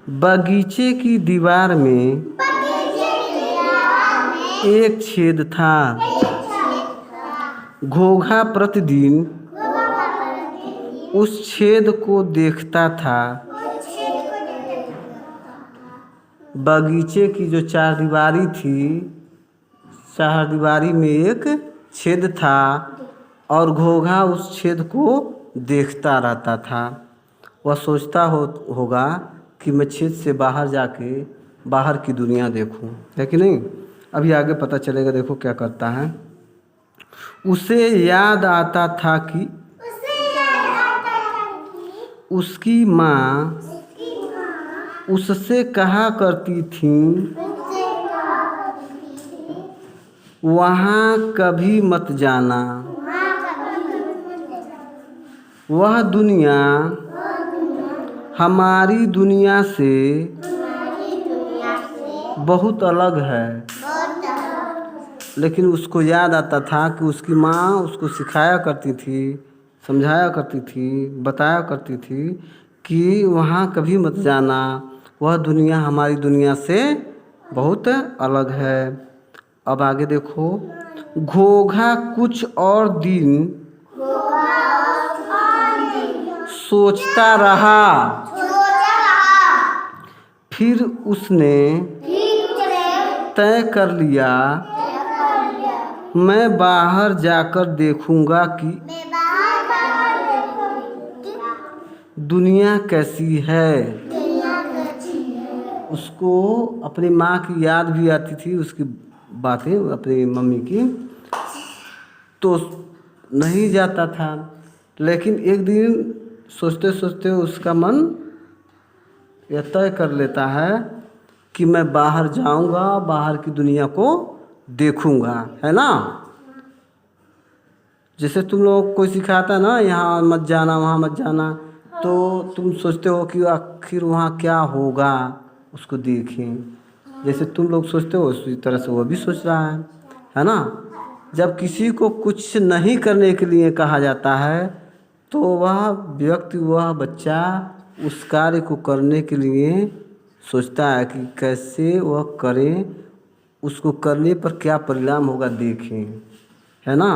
बगीचे की दीवार में एक छेद था। घोंघा प्रतिदिन उस छेद को देखता था। बगीचे की जो चारदीवारी थी, चारदीवारी में एक छेद था और घोंघा उस छेद को देखता रहता था। वह सोचता होगा कि मैं छेद से बाहर जाके बाहर की दुनिया देखूं, है कि नहीं। अभी आगे पता चलेगा, देखो क्या करता है। उसे याद आता था कि उसकी माँ उससे कहा करती थी, वहाँ कभी मत जाना। वह दुनिया हमारी दुनिया से बहुत अलग है। लेकिन उसको याद आता था कि उसकी माँ उसको सिखाया करती थी, समझाया करती थी, बताया करती थी कि वहाँ कभी मत जाना, वह दुनिया हमारी दुनिया से बहुत अलग है। अब आगे देखो। घोंघा कुछ और दिन सोचता रहा। फिर उसने तय कर लिया, मैं बाहर जाकर देखूंगा कि दुनिया कैसी है। उसको अपनी माँ की याद भी आती थी, उसकी बातें, अपनी मम्मी की, तो नहीं जाता था। लेकिन एक दिन सोचते सोचते उसका मन यह तय कर लेता है कि मैं बाहर जाऊंगा, बाहर की दुनिया को देखूंगा, है ना। जैसे तुम लोग कोई सिखाता है ना, यहाँ मत जाना, वहाँ मत जाना, तो तुम सोचते हो कि आखिर वहाँ क्या होगा, उसको देखें। जैसे तुम लोग सोचते हो उसी तरह से वो भी सोच रहा है ना। जब किसी को कुछ नहीं करने के लिए कहा जाता है तो वह व्यक्ति, वह बच्चा उस कार्य को करने के लिए सोचता है कि कैसे वह करे, उसको करने पर क्या परिणाम होगा देखें, है ना।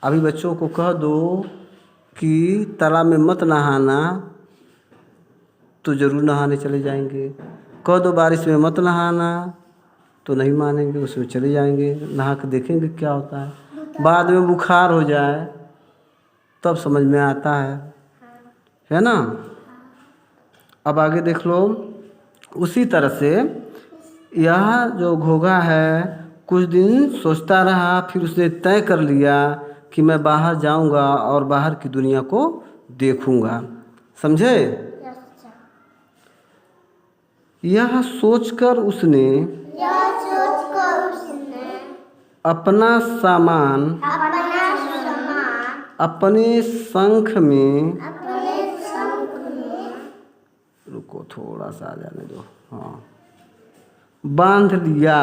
अभी बच्चों को कह दो कि तालाब में मत नहाना, तो ज़रूर नहाने चले जाएंगे। कह दो बारिश में मत नहाना, तो नहीं मानेंगे, उसमें चले जाएंगे, नहा के देखेंगे क्या होता है। बाद में बुखार हो जाए तब समझ में आता है ना। अब आगे देख लो। उसी तरह से यह जो घोंघा है कुछ दिन सोचता रहा, फिर उसने तय कर लिया कि मैं बाहर जाऊंगा और बाहर की दुनिया को देखूंगा, समझे। यह सोचकर उसने अपना सामान अपने शंख में, रुको थोड़ा सा आ जाने दो, हाँ, बांध लिया।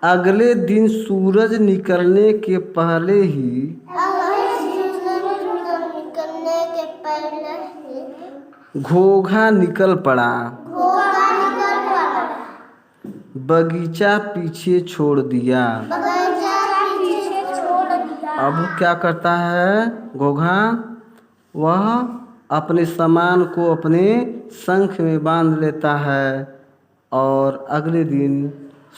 अगले दिन सूरज निकलने के पहले ही घोंघा निकल पड़ा। बगीचा पीछे छोड़ दिया। अब क्या करता है घोंघा, वह अपने सामान को अपने शंख में बांध लेता है और अगले दिन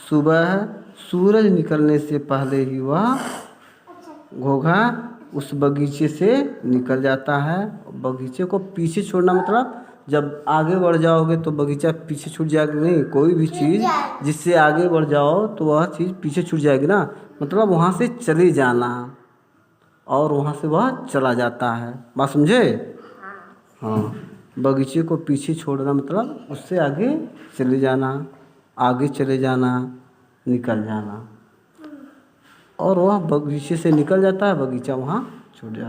सुबह सूरज निकलने से पहले ही वह घोंघा उस बगीचे से निकल जाता है। बगीचे को पीछे छोड़ना मतलब जब आगे बढ़ जाओगे तो बगीचा पीछे छूट जाएगी नहीं। कोई भी चीज़ जिससे आगे बढ़ जाओ तो वह चीज़ पीछे छूट जाएगी ना, मतलब वहाँ से चले जाना, और वहाँ से वह चला जाता है। बात समझे। हाँ, बगीचे को पीछे छोड़ना मतलब उससे आगे चले जाना, आगे चले जाना, निकल जाना, और वह बगीचे से निकल जाता है, बगीचा वहाँ छूट जाता है।